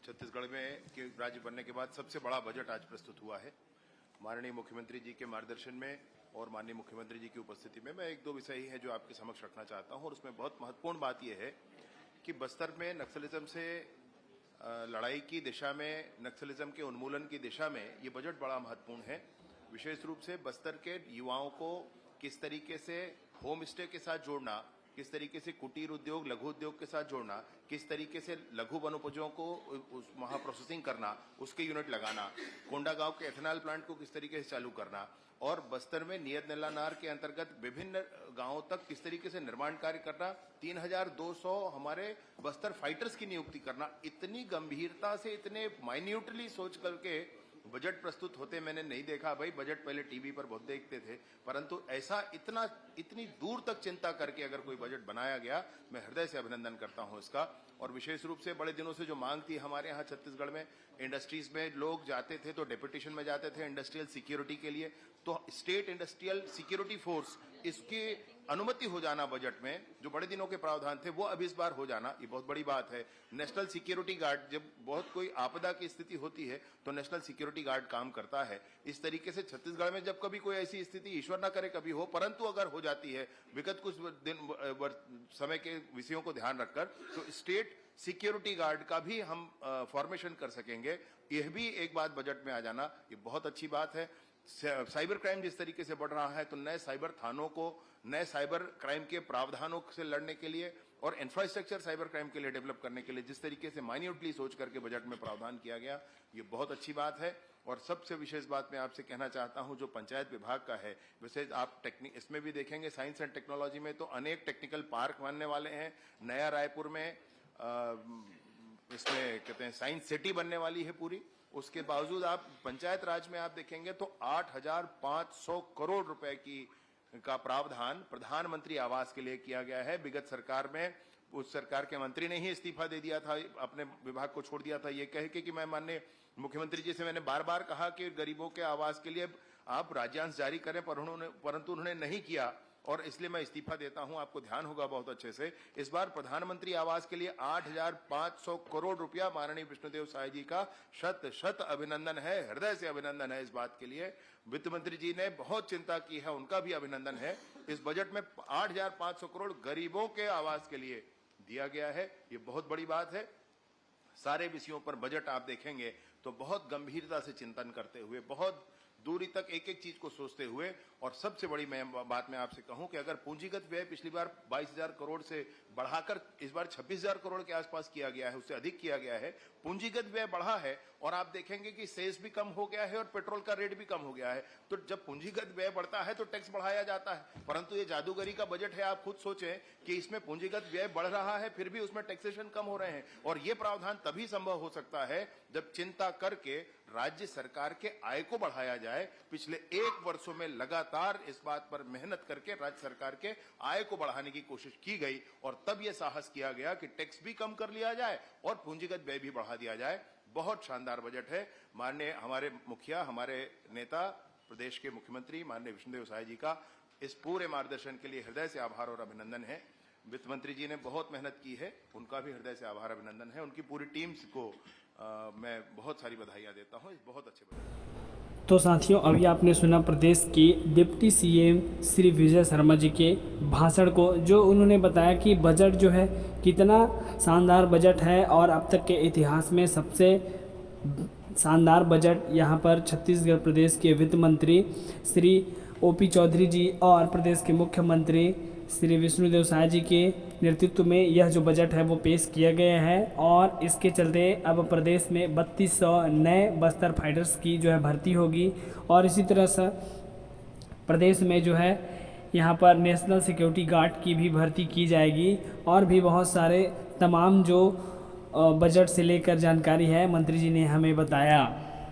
छत्तीसगढ़ में के राज्य बनने के बाद सबसे बड़ा बजट आज प्रस्तुत हुआ है। माननीय मुख्यमंत्री जी के मार्गदर्शन में और माननीय मुख्यमंत्री जी की उपस्थिति में मैं एक दो विषय ही है जो आपके समक्ष रखना चाहता हूं, और उसमें बहुत महत्वपूर्ण बात यह है कि बस्तर में नक्सलिज्म से लड़ाई की दिशा में, नक्सलिज्म के उन्मूलन की दिशा में ये बजट बड़ा महत्वपूर्ण है। विशेष रूप से बस्तर के युवाओं को किस तरीके से होम स्टे के साथ जोड़ना, किस तरीके से कुटीर उद्योग, लघु उद्योग के साथ जोड़ना, किस तरीके से लघु वनोपजों को वहां प्रोसेसिंग करना, उसके यूनिट लगाना, कोंडागांव के एथेनॉल प्लांट को किस तरीके से चालू करना, और बस्तर में नियत नल्लानार के अंतर्गत विभिन्न गांवों तक किस तरीके से निर्माण कार्य करना, 3200 हमारे बस्तर फाइटर्स की नियुक्ति करना, इतनी गंभीरता से, इतने माइन्यूटली सोच करके बजट प्रस्तुत होते मैंने नहीं देखा। भाई बजट पहले टीवी पर बहुत देखते थे, परंतु ऐसा इतनी दूर तक चिंता करके अगर कोई बजट बनाया गया, मैं हृदय से अभिनंदन करता हूं इसका। और विशेष रूप से बड़े दिनों से जो मांग थी हमारे यहाँ छत्तीसगढ़ में, इंडस्ट्रीज में लोग जाते थे तो डेपुटेशन में जाते थे इंडस्ट्रियल सिक्योरिटी के लिए, तो स्टेट इंडस्ट्रियल सिक्योरिटी फोर्स, इसकी अनुमति हो जाना बजट में, जो बड़े दिनों के प्रावधान थे वो अब इस बार हो जाना, ये बहुत बड़ी बात है। नेशनल सिक्योरिटी गार्ड, जब बहुत कोई आपदा की स्थिति होती है तो नेशनल सिक्योरिटी गार्ड काम करता है। इस तरीके से छत्तीसगढ़ में जब कभी कोई ऐसी स्थिति, ईश्वर ना करे कभी हो, परंतु अगर हो जाती है विगत कुछ दिन समय के विषयों को ध्यान रखकर, तो स्टेट सिक्योरिटी गार्ड का भी हम फॉर्मेशन कर सकेंगे। यह भी एक बात बजट में आ जाना, ये बहुत अच्छी बात है। साइबर क्राइम जिस तरीके से बढ़ रहा है, तो नए साइबर थानों को, नए साइबर क्राइम के प्रावधानों से लड़ने के लिए और इंफ्रास्ट्रक्चर साइबर क्राइम के लिए डेवलप करने के लिए जिस तरीके से माइन्यूटली सोच करके बजट में प्रावधान किया गया, ये बहुत अच्छी बात है। और सबसे विशेष बात मैं आपसे कहना चाहता हूं, जो पंचायत विभाग का है, वैसे आप इसमें भी देखेंगे साइंस एंड टेक्नोलॉजी में तो अनेक टेक्निकल पार्क बनने वाले हैं। नया रायपुर में इसमें कहते हैं साइंस सिटी बनने वाली है पूरी। उसके बावजूद आप पंचायत राज में आप देखेंगे तो 8500 करोड़ रुपए का प्रावधान प्रधानमंत्री आवास के लिए किया गया है। विगत सरकार में उस सरकार के मंत्री ने ही इस्तीफा दे दिया था, अपने विभाग को छोड़ दिया था, ये कह के कि मैं माननीय मुख्यमंत्री जी से मैंने बार बार कहा कि गरीबों के आवास के लिए आप राज्यांश जारी करें, परंतु उन्होंने नहीं किया, और इसलिए मैं इस्तीफा देता हूं। आपको ध्यान होगा बहुत अच्छे से, इस बार प्रधानमंत्री आवास के लिए 8500 करोड़ रुपया माननीय विष्णुदेव साय जी का शत शत अभिनंदन है, हृदय से अभिनंदन है। इस बात के लिए वित्त मंत्री जी ने बहुत चिंता की है, उनका भी अभिनंदन है। इस बजट में 8500 करोड़ गरीबों के आवास के लिए दिया गया है, ये बहुत बड़ी बात है। सारे विषयों पर बजट आप देखेंगे तो बहुत गंभीरता से चिंतन करते हुए, बहुत दूरी तक एक एक चीज को सोचते हुए, और सबसे बड़ी बात मैं आपसे कहूं कि अगर पूंजीगत व्यय पिछली बार 22,000 करोड़ से बढ़ाकर इस बार 26,000 करोड़ के आसपास किया गया है, उससे अधिक किया गया है, पूंजीगत व्यय बढ़ा है, और आप देखेंगे कि सेस भी कम हो गया है और पेट्रोल का रेट भी कम हो गया है। तो जब पूंजीगत व्यय बढ़ता है तो टैक्स बढ़ाया जाता है, परंतु ये जादूगरी का बजट है। आप खुद सोचें कि इसमें पूंजीगत व्यय बढ़ रहा है, फिर भी उसमें टैक्सेशन कम हो रहे हैं, और ये प्रावधान तभी संभव हो सकता है जब चिंता करके राज्य सरकार के आय को बढ़ाया जाए। पिछले 1 वर्षों में लगातार इस बात पर मेहनत करके राज्य सरकार के आय को बढ़ाने की कोशिश की गई, और तब यह साहस किया गया कि टैक्स भी कम कर लिया जाए और पूंजीगत व्यय भी बढ़ा दिया जाए। बहुत शानदार बजट है। माननीय हमारे मुखिया, हमारे नेता, प्रदेश के मुख्यमंत्री माननीय विष्णुदेव साय जी का इस पूरे मार्गदर्शन के लिए हृदय से आभार और अभिनंदन है। वित्त मंत्री जी ने बहुत मेहनत की है, उनका भी हृदय से आभार अभिनंदन है। उनकी पूरी टीम को मैं बहुत सारी बधाइयाँ देता हूँ, इस बहुत अच्छे बजट। तो साथियों, अभी आपने सुना प्रदेश के डिप्टी सीएम श्री विजय शर्मा जी के भाषण को, जो उन्होंने बताया कि बजट जो है कितना शानदार बजट है, और अब तक के इतिहास में सबसे शानदार बजट यहाँ पर छत्तीसगढ़ प्रदेश के वित्त मंत्री श्री ओपी चौधरी जी और प्रदेश के मुख्यमंत्री श्री विष्णुदेव साय जी के नेतृत्व में यह जो बजट है वो पेश किया गया है। और इसके चलते अब प्रदेश में 3200 नए बस्तर फाइटर्स की जो है भर्ती होगी, और इसी तरह से प्रदेश में जो है यहाँ पर नेशनल सिक्योरिटी गार्ड की भी भर्ती की जाएगी, और भी बहुत सारे तमाम जो बजट से लेकर जानकारी है मंत्री जी ने हमें बताया।